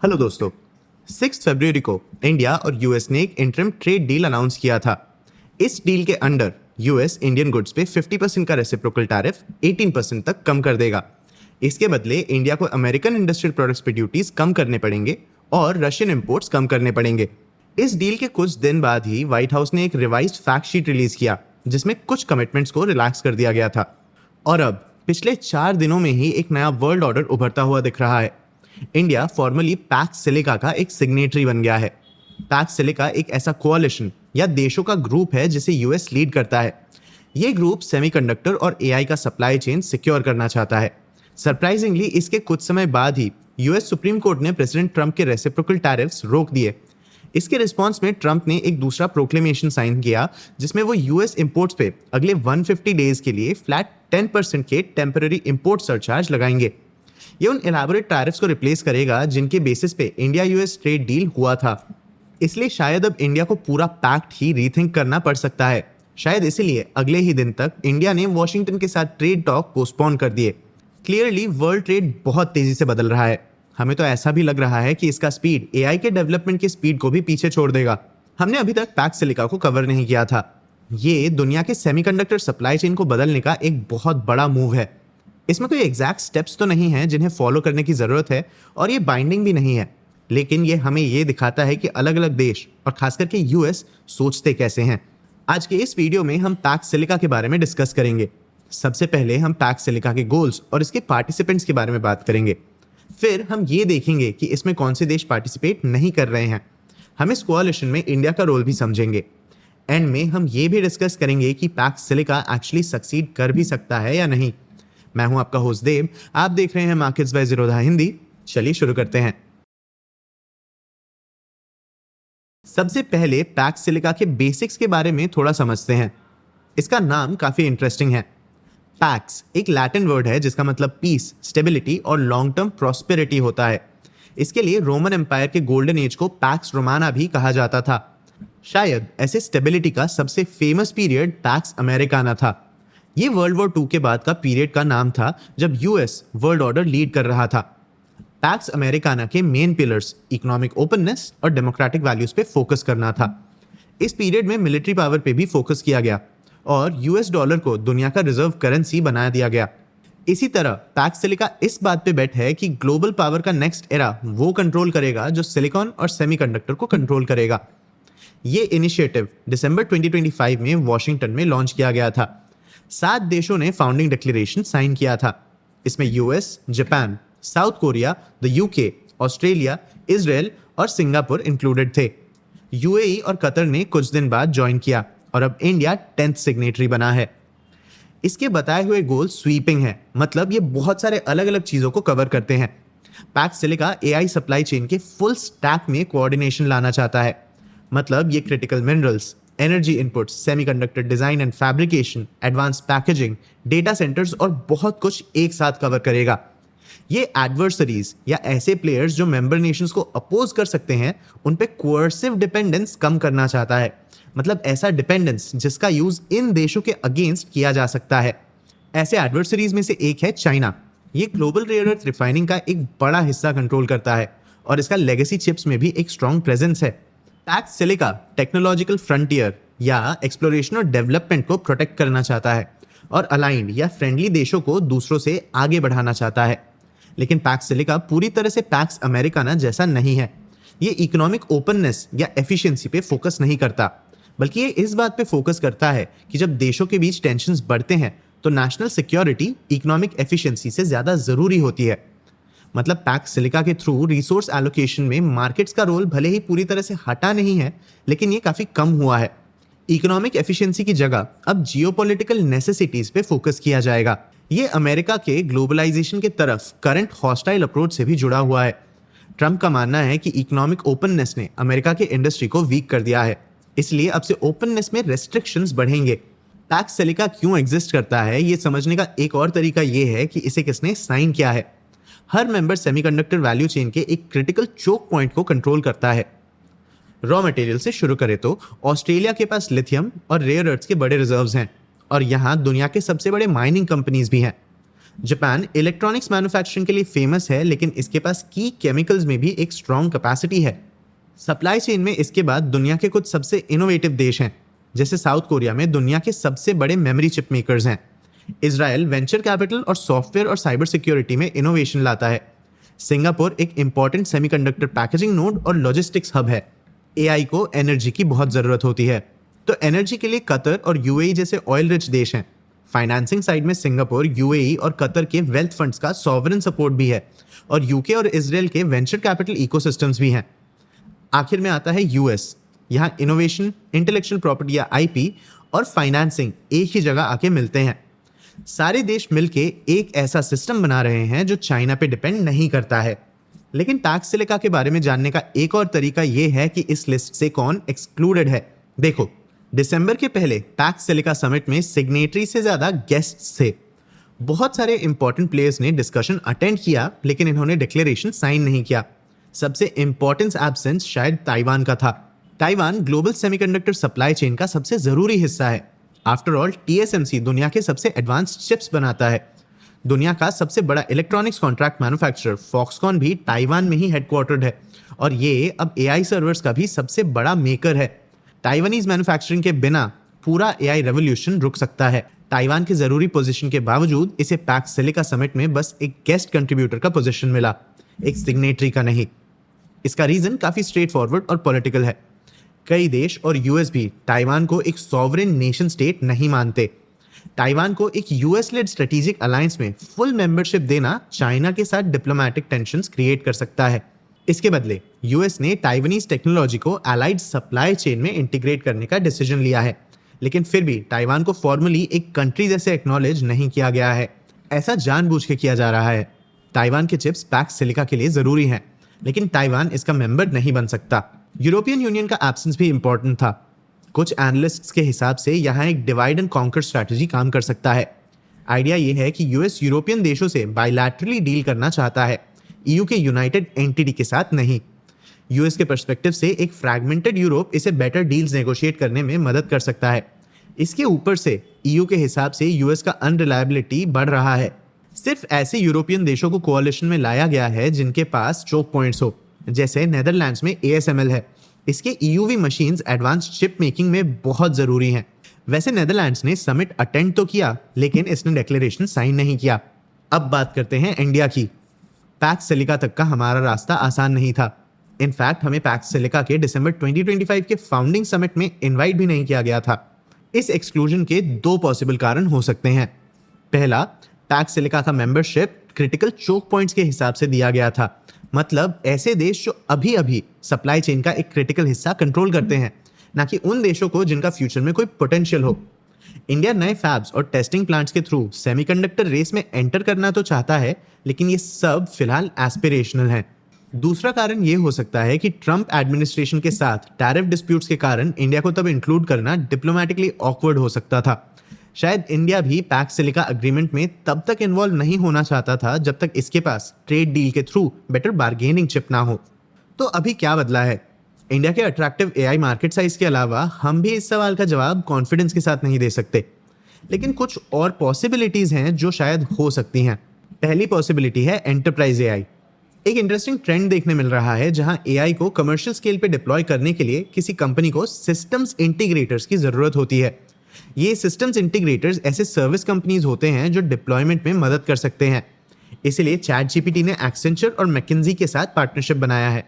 Hello दोस्तों। 6 फरवरी को India और यूएस ने एक इंटरिम ट्रेड डील अनाउंस किया था। इस डील के अंडर यूएस इंडियन गुड्स पे 50% का रेसिप्रोकल टैरिफ 18% तक कम कर देगा। इसके बदले इंडिया को अमेरिकन इंडस्ट्रियल प्रोडक्ट्स पे ड्यूटीज कम करने पड़ेंगे और रशियन इंपोर्ट्स कम करने पड़ेंगे। इस डील के कुछ दिन बाद ही व्हाइट हाउस ने एक रिवाइज्ड फैक्ट शीट रिलीज किया जिसमें कुछ कमिटमेंट्स को रिलैक्स कर दिया गया था। और अब पिछले 4 दिनों में ही एक नया वर्ल्ड ऑर्डर उभरता हुआ दिख रहा है। इंडिया फॉर्मली पैक्स सिलिका का एक सिग्नेटरी बन गया है। पैक्स सिलिका एक ऐसा कोalition या देशों का ग्रुप है जिसे यूएस लीड करता है। ये ग्रुप सेमीकंडक्टर और एआई का सप्लाई चेन सिक्योर करना चाहता है। सरप्राइजिंगली इसके कुछ समय बाद ही यूएस सुप्रीम कोर्ट ने प्रेसिडेंट ट्रंप के रेसिप्रोकल टैरिफ्स रोक दिए। इसके रिस्पॉन्स में ट्रंप ने एक दूसरा प्रोक्लेमेशन साइन किया जिसमें वो यूएस इंपोर्ट्स पे अगले 150 डेज के लिए फ्लैट 10% के टेम्पररी इंपोर्ट सरचार्ज लगाएंगे। ये उन एलाबोरेट टैरिफ्स को रिप्लेस करेगा जिनके बेसिस पे इंडिया यूएस ट्रेड डील हुआ था। इसलिए शायद अब इंडिया को पूरा पैक्ट ही रीथिंक करना पड़ सकता है। शायद इसीलिए अगले ही दिन तक इंडिया ने वॉशिंगटन के साथ ट्रेड टॉक पोस्टपोन कर दिए। क्लियरली वर्ल्ड ट्रेड बहुत तेजी से बदल रहा है। हमें तो ऐसा भी लग रहा है कि इसका स्पीड एआई के डेवलपमेंट की स्पीड को भी पीछे छोड़ देगा। हमने अभी तक पैक्स सिलिका को कवर नहीं किया था। ये दुनिया के सेमीकंडक्टर सप्लाई चेन को बदलने का एक बहुत बड़ा मूव है। इसमें कोई एग्जैक्ट स्टेप्स तो नहीं है जिन्हें फॉलो करने की ज़रूरत है और ये बाइंडिंग भी नहीं है, लेकिन ये हमें ये दिखाता है कि अलग अलग देश और खास करके यूएस सोचते कैसे हैं। आज के इस वीडियो में हम पैक्स सिलिका के बारे में डिस्कस करेंगे। सबसे पहले हम पैक्स सिलिका के गोल्स और इसके पार्टिसिपेंट्स के बारे में बात करेंगे। फिर हम ये देखेंगे कि इसमें कौन से देश पार्टिसिपेट नहीं कर रहे हैं। हम इस कोalition में इंडिया का रोल भी समझेंगे। एंड में हम ये भी डिस्कस करेंगे कि पैक्स सिलिका एक्चुअली सक्सीड कर भी सकता है या नहीं। मैं हूं आपका होस्ट देव, आप देख रहे हैं मार्केट्स बाय ज़ीरोधा हिंदी। चलिए शुरू करते हैं। सबसे पहले पैक्स सिलिका के बेसिक्स के बारे में थोड़ा समझते हैं। इसका नाम काफी इंटरेस्टिंग है। पैक्स एक लैटिन वर्ड है जिसका मतलब पीस, स्टेबिलिटी और लॉन्ग टर्म प्रॉस्पेरिटी होता है। इसके लिए रोमन एम्पायर के गोल्डन एज को पैक्स रोमाना भी कहा जाता था। शायद ऐसे स्टेबिलिटी का सबसे फेमस पीरियड पैक्स अमेरिकाना था। ये वर्ल्ड वॉर 2 के बाद का पीरियड का नाम था जब यूएस वर्ल्ड ऑर्डर लीड कर रहा था। पैक्स अमेरिकाना के मेन पिलर्स इकोनॉमिक ओपननेस और डेमोक्रेटिक वैल्यूज पे फोकस करना था। इस पीरियड में मिलिट्री पावर पे भी फोकस किया गया और यूएस डॉलर को दुनिया का रिजर्व करेंसी बना दिया गया। इसी तरह पैक्स सिलिका इस बात पे बेट है कि ग्लोबल पावर का नेक्स्ट एरा वो कंट्रोल करेगा जो सिलिकॉन और सेमीकंडक्टर को कंट्रोल करेगा। ये इनिशिएटिव दिसंबर 2025 में वॉशिंगटन में लॉन्च किया गया था। 7 देशों ने फाउंडिंग डिक्लेरेशन साइन किया था। इसमें US, Japan, south Korea, the UK, Australia, Israel और सिंगापुर इंक्लूडेड थे। यूएई और कतर ने कुछ दिन बाद ज्वाइन किया और अब इंडिया 10th सिग्नेटरी बना है। इसके बताए हुए गोल स्वीपिंग है, मतलब ये बहुत सारे अलग अलग चीजों को कवर करते हैं। PACS silica AI supply chain के फुल स्टैक में कोऑर्डिनेशन लाना चाहता है। मतलब ये critical minerals, energy inputs, semiconductor design and fabrication, advance packaging, data centres और बहुत कुछ एक साथ कवर करेगा। ये एडवर्सरीज या ऐसे प्लेयर्स जो मेंबर नेशंस को अपोज कर सकते हैं, उन पे कोअर्सिव डिपेंडेंस कम करना चाहता है। मतलब ऐसा डिपेंडेंस जिसका यूज इन देशों के अगेंस्ट किया जा सकता है। ऐसे एडवर्सरीज में से एक है चाइना। ये ग्लोबल रेयर अर्थ रिफाइनिंग का एक बड़ा हिस्सा कंट्रोल करता है और इसका लेगेसी चिप्स में भी एक स्ट्रॉन्ग प्रेजेंस है। पैक्स सिलिका टेक्नोलॉजिकल फ्रंटियर या एक्सप्लोरेशन और डेवलपमेंट को प्रोटेक्ट करना चाहता है और अलाइंड या फ्रेंडली देशों को दूसरों से आगे बढ़ाना चाहता है। लेकिन पैक्स सिलिका पूरी तरह से पैक्स अमेरिकाना जैसा नहीं है। ये इकोनॉमिक ओपननेस या एफिशिएंसी पे फोकस नहीं करता, बल्कि ये इस बात पे फोकस करता है कि जब देशों के बीच टेंशन्स बढ़ते हैं तो नेशनल सिक्योरिटी इकोनॉमिक एफिशिएंसी से ज़्यादा ज़रूरी होती है। मतलब पैक्स सिलिका के थ्रू रिसोर्स एलोकेशन में मार्केट्स का रोल भले ही पूरी तरह से हटा नहीं है, लेकिन ये काफ़ी कम हुआ है। इकोनॉमिक एफिशिएंसी की जगह अब जियोपॉलिटिकल नेसेसिटीज़ पे फोकस किया जाएगा। ये अमेरिका के ग्लोबलाइजेशन के तरफ करंट हॉस्टाइल अप्रोच से भी जुड़ा हुआ है। ट्रंप का मानना है कि इकोनॉमिक ओपननेस ने अमेरिका के इंडस्ट्री को वीक कर दिया है, इसलिए अब से ओपननेस में रेस्ट्रिक्शंस बढ़ेंगे। पैक्स सिलिका क्यों एग्जिस्ट करता है, ये समझने का एक और तरीका ये है कि इसे किसने साइन किया है। हर मेंबर सेमीकंडक्टर वैल्यू चेन के एक क्रिटिकल चोक पॉइंट को कंट्रोल करता है। रॉ मटेरियल से शुरू करें तो ऑस्ट्रेलिया के पास लिथियम और रेयर अर्थ्स के बड़े रिजर्व्स हैं और यहाँ दुनिया के सबसे बड़े माइनिंग कंपनीज भी हैं। जापान इलेक्ट्रॉनिक्स मैन्युफैक्चरिंग के लिए फेमस है, लेकिन इसके पास की केमिकल्स में भी एक स्ट्रॉन्ग कैपेसिटी है। सप्लाई चेन में इसके बाद दुनिया के कुछ सबसे इनोवेटिव देश हैं, जैसे साउथ कोरिया में दुनिया के सबसे बड़े मेमोरी चिप मेकर्स हैं। इजराइल वेंचर कैपिटल और सॉफ्टवेयर और साइबर सिक्योरिटी में इनोवेशन लाता है। सिंगापुर एक इंपॉर्टेंट सेमीकंडक्टर पैकेजिंग नोड और लॉजिस्टिक्स हब है। एआई को एनर्जी की बहुत ज़रूरत होती है, तो एनर्जी के लिए कतर और यूएई जैसे ऑयल रिच देश हैं। फाइनेंसिंग साइड में सिंगापुर, यूएई और कतर के वेल्थ फंड्स का सॉवरेन सपोर्ट भी है, और यूके और इसराइल के वेंचर कैपिटल इकोसिस्टम्स भी हैं। आखिर में आता है यूएस। यहाँ इनोवेशन, इंटेलेक्चुअल प्रॉपर्टी या आईपी और फाइनेंसिंग एक ही जगह आके मिलते हैं। सारे देश मिलके एक ऐसा सिस्टम बना रहे हैं जो चाइना पे डिपेंड नहीं करता है। लेकिन पैक्स सिलिका के बारे में जानने का एक और तरीका यह है कि इस लिस्ट से कौन एक्सक्लूडेड है। देखो, दिसंबर के पहले पैक्स सिलिका समिट में सिग्नेटरी से ज्यादा गेस्ट्स थे। बहुत सारे इंपॉर्टेंट प्लेयर्स ने डिस्कशन अटेंड किया, लेकिन इन्होंने डिक्लेरेशन साइन नहीं किया। सबसे इंपॉर्टेंट एब्सेंस शायद ताइवान का था। Taiwan global semiconductor supply chain का सबसे जरूरी हिस्सा है। आफ्टर ऑल टीएसएमसी दुनिया के सबसे एडवांस्ड चिप्स बनाता है। दुनिया का सबसे बड़ा इलेक्ट्रॉनिक्स कॉन्ट्रैक्ट मैन्युफैक्चरर फॉक्सकॉन भी ताइवान में ही हेडक्वार्टर्ड है, और ये अब एआई सर्वर्स का भी सबसे बड़ा मेकर है। ताइवानीज मैन्युफैक्चरिंग के बिना पूरा एआई रेवोल्यूशन रुक सकता है। ताइवान के जरूरी पोजीशन के बावजूद इसे पैक्स सिलिका समिट में बस एक गेस्ट कंट्रीब्यूटर का पोजीशन मिला, एक सिग्नेटरी का नहीं। इसका रीजन काफी स्ट्रेट फॉरवर्ड और पॉलिटिकल है। कई देश और यूएस भी ताइवान को एक सॉवरेन नेशन स्टेट नहीं मानते। ताइवान को एक यूएस लेड स्ट्रेटेजिक अलायंस में फुल मेंबरशिप देना चाइना के साथ डिप्लोमेटिक टेंशंस क्रिएट कर सकता है। इसके बदले यूएस ने ताइवानीज टेक्नोलॉजी को अलाइड सप्लाई चेन में इंटीग्रेट करने का डिसीजन लिया है, लेकिन फिर भी ताइवान को फॉर्मली एक कंट्री जैसे एक्नॉलेज नहीं किया गया है। ऐसा जानबूझ के किया जा रहा है। ताइवान के चिप्स पैक्स सिलिका के लिए जरूरी हैं, लेकिन ताइवान इसका मेंबर नहीं बन सकता। यूरोपियन यूनियन का एब्सेंस भी इंपॉर्टेंट था। कुछ एनालिस्ट्स के हिसाब से यहाँ एक डिवाइड एंड कॉन्कर स्ट्रैटेजी काम कर सकता है। आइडिया ये है कि यूएस यूरोपियन देशों से बायलैटरली डील करना चाहता है, ईयू के यूनाइटेड एंटिटी के साथ नहीं। यूएस के पर्सपेक्टिव से एक फ्रैगमेंटेड यूरोप इसे बेटर डील्स नेगोशिएट करने में मदद कर सकता है। इसके ऊपर से ईयू के हिसाब से यूएस का अनरिलायबिलिटी बढ़ रहा है। सिर्फ ऐसे यूरोपियन देशों को कोalition में लाया गया है जिनके पास चोक पॉइंट्स हो, जैसे नेदरलैंड्स में ASML है। इसके EUV machines advance chip making में बहुत जरूरी हैं। वैसे नेदरलैंड्स ने समिट अटेंड तो किया, लेकिन इसने डिक्लेरेशन साइन नहीं किया। अब बात करते हैं इंडिया की। पैक्स सिलिका तक का हमारा रास्ता आसान नहीं था। इनफैक्ट हमें पैक्स सिलिका के दिसंबर 2025 के फाउंडिंग समिट में इन्वाइट भी नहीं किया गया था। इस एक्सक्लूजन के दो पॉसिबल कारण हो सकते हैं। पहला, पैक्स सिलिका का मेंबरशिप क्रिटिकल चोक पॉइंट्स के हिसाब से दिया गया था, मतलब ऐसे देश जो अभी अभी सप्लाई चेन का एक क्रिटिकल हिस्सा कंट्रोल करते हैं, ना कि उन देशों को जिनका फ्यूचर में कोई पोटेंशियल हो। इंडिया नए फैब्स और टेस्टिंग प्लांट्स के थ्रू सेमीकंडक्टर रेस में एंटर करना तो चाहता है, लेकिन ये सब फिलहाल एस्पिरेशनल हैं। दूसरा कारण ये हो सकता है कि ट्रंप एडमिनिस्ट्रेशन के साथ टैरिफ डिस्प्यूट्स के कारण इंडिया को तब इंक्लूड करना डिप्लोमेटिकली ऑकवर्ड हो सकता था। शायद इंडिया भी पैक्स सिलिका एग्रीमेंट में तब तक इन्वॉल्व नहीं होना चाहता था जब तक इसके पास ट्रेड डील के थ्रू बेटर बार्गेनिंग चिप ना हो। तो अभी क्या बदला है? इंडिया के अट्रैक्टिव एआई मार्केट साइज के अलावा हम भी इस सवाल का जवाब कॉन्फिडेंस के साथ नहीं दे सकते, लेकिन कुछ और पॉसिबिलिटीज हैं जो शायद हो सकती हैं। पहली पॉसिबिलिटी है एंटरप्राइज एआई। एक इंटरेस्टिंग ट्रेंड देखने मिल रहा है जहां एआई को कमर्शियल स्केल पे डिप्लॉय करने के लिए किसी कंपनी को सिस्टम्स इंटीग्रेटर्स की जरूरत होती है। ये सिस्टम्स इंटीग्रेटर्स ऐसे सर्विस कंपनीज होते हैं जो डिप्लॉयमेंट में मदद कर सकते हैं। इसीलिए चैटजीपीटी ने एक्सेंचर और मैकिन्जी के साथ पार्टनरशिप बनाया है,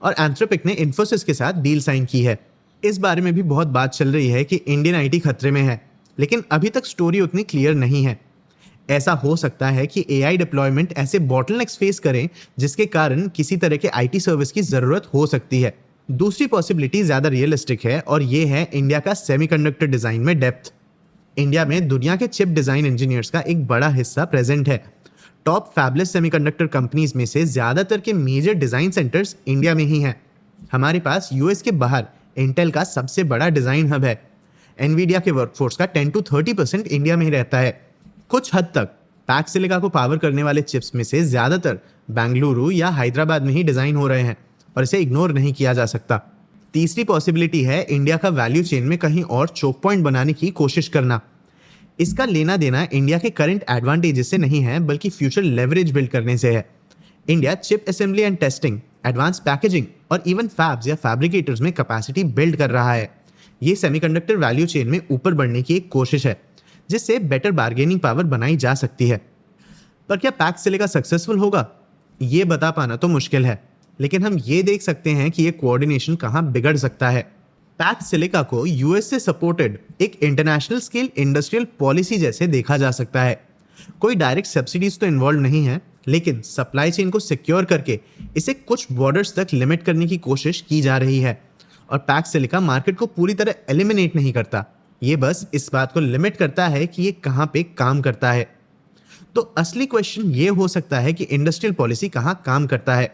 और एंथ्रोपिक ने इन्फोसिस के साथ डील साइन की है। इस बारे में भी बहुत बात चल रही है कि इंडियन आईटी खतरे में है, लेकिन अभी तक स्टोरी उतनी क्लियर नहीं है। ऐसा हो सकता है कि एआई डिप्लॉयमेंट ऐसे बॉटलनेक्स फेस करें जिसके कारण किसी तरह के आईटी सर्विस की जरूरत हो सकती है। दूसरी पॉसिबिलिटी ज्यादा रियलिस्टिक है, और ये है इंडिया का सेमीकंडक्टर डिजाइन में डेप्थ। इंडिया में दुनिया के चिप डिजाइन इंजीनियर्स का एक बड़ा हिस्सा प्रेजेंट है। टॉप फैबलेस सेमीकंडक्टर कंपनीज में से ज्यादातर के मेजर डिजाइन सेंटर्स इंडिया में ही हैं। हमारे पास यूएस के बाहर इंटेल का सबसे बड़ा डिजाइन हब है। एनवीडिया के वर्कफोर्स का 10 to 30% इंडिया में ही रहता है। कुछ हद तक पैक्स सिलिका को पावर करने वाले चिप्स में से ज्यादातर बेंगलुरु या हैदराबाद में ही डिजाइन हो रहे हैं, और इसे इग्नोर नहीं किया जा सकता। तीसरी पॉसिबिलिटी है इंडिया का वैल्यू चेन में कहीं और चोक पॉइंट बनाने की कोशिश करना। इसका लेना देना इंडिया के करंट एडवांटेजेस से नहीं है, बल्कि फ्यूचर लेवरेज बिल्ड करने से है। India chip assembly and testing, advance packaging और इवन फैब्स या फैब्रिकेटर्स में कैपेसिटी बिल्ड कर रहा है। ये सेमीकंडक्टर वैल्यू चेन में ऊपर बढ़ने की एक कोशिश है, जिससे बेटर बार्गेनिंग पावर बनाई जा सकती है। पर क्या पैक्स सिलिका सक्सेसफुल होगा, ये बता पाना तो मुश्किल है, लेकिन हम ये देख सकते हैं कि ये कोऑर्डिनेशन कहाँ बिगड़ सकता है। पैक्स सिलिका को यूएस से सपोर्टेड एक इंटरनेशनल स्केल इंडस्ट्रियल पॉलिसी जैसे देखा जा सकता है। कोई डायरेक्ट सब्सिडीज तो इन्वॉल्व नहीं है, लेकिन सप्लाई चेन को सिक्योर करके इसे कुछ बॉर्डर्स तक लिमिट करने की कोशिश की जा रही है। और पैक्स सिलिका मार्केट को पूरी तरह एलिमिनेट नहीं करता, ये बस इस बात को लिमिट करता है कि ये कहाँ पे काम करता है। तो असली क्वेश्चन ये हो सकता है कि इंडस्ट्रियल पॉलिसी कहाँ काम करता है।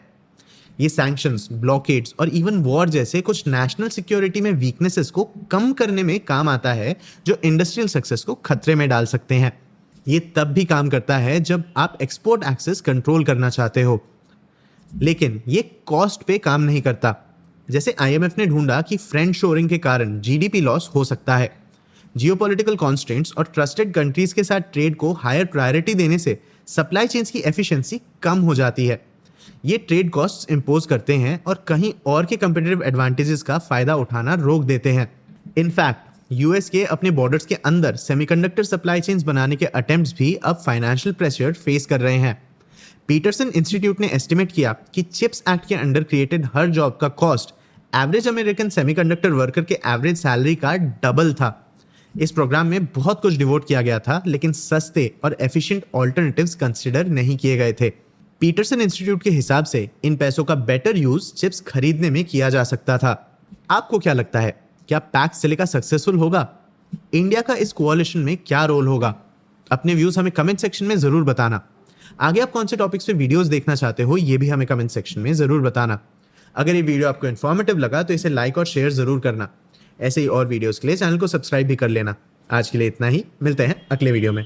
ये सैंक्शंस, ब्लॉकेड्स और इवन वॉर जैसे कुछ नेशनल सिक्योरिटी में वीकनेसेस को कम करने में काम आता है, जो इंडस्ट्रियल सक्सेस को खतरे में डाल सकते हैं। ये तब भी काम करता है जब आप एक्सपोर्ट एक्सेस कंट्रोल करना चाहते हो, लेकिन ये कॉस्ट पे काम नहीं करता। जैसे आईएमएफ ने ढूंढा कि फ्रेंड शोरिंग के कारण जीडीपी लॉस हो सकता है। जियोपॉलिटिकल कॉन्स्टेंट्स और ट्रस्टेड कंट्रीज के साथ ट्रेड को हायर प्रायोरिटी देने से सप्लाई चेन्स की एफिशिएंसी कम हो जाती है। ये ट्रेड कॉस्ट्स इंपोज करते हैं और कहीं और के कंपेटिटिव एडवांटेजेस का फायदा उठाना रोक देते हैं। इनफैक्ट यूएस के अपने बॉर्डर्स के अंदर सेमीकंडक्टर सप्लाई चेन्स बनाने के अटेम्प्ट्स भी अब फाइनेंशियल प्रेशर फेस कर रहे हैं। पीटरसन इंस्टीट्यूट ने एस्टिमेट किया कि चिप्स एक्ट के अंडर क्रिएटेड हर जॉब का cost average American semiconductor worker के एवरेज सैलरी का डबल था। इस प्रोग्राम में बहुत कुछ डिवोट किया गया था, लेकिन सस्ते और एफिशिएंट ऑल्टरनेटिव्स कंसिडर नहीं किए गए थे। पीटरसन इंस्टीट्यूट के हिसाब से इन पैसों का बेटर यूज चिप्स खरीदने में किया जा सकता था। आपको क्या लगता है, क्या पैक्स सिलिका सक्सेसफुल होगा? इंडिया का इस कोalition में क्या रोल होगा? अपने व्यूज हमें कमेंट सेक्शन में जरूर बताना। आगे आप कौन से टॉपिक्स पे वीडियोस देखना चाहते हो, ये भी हमें कमेंट सेक्शन में जरूर बताना। अगर ये वीडियो आपको इन्फॉर्मेटिव लगा तो इसे लाइक और शेयर जरूर करना। ऐसे ही और वीडियोस के लिए चैनल को सब्सक्राइब भी कर लेना। आज के लिए इतना ही, मिलते हैं अगले वीडियो में।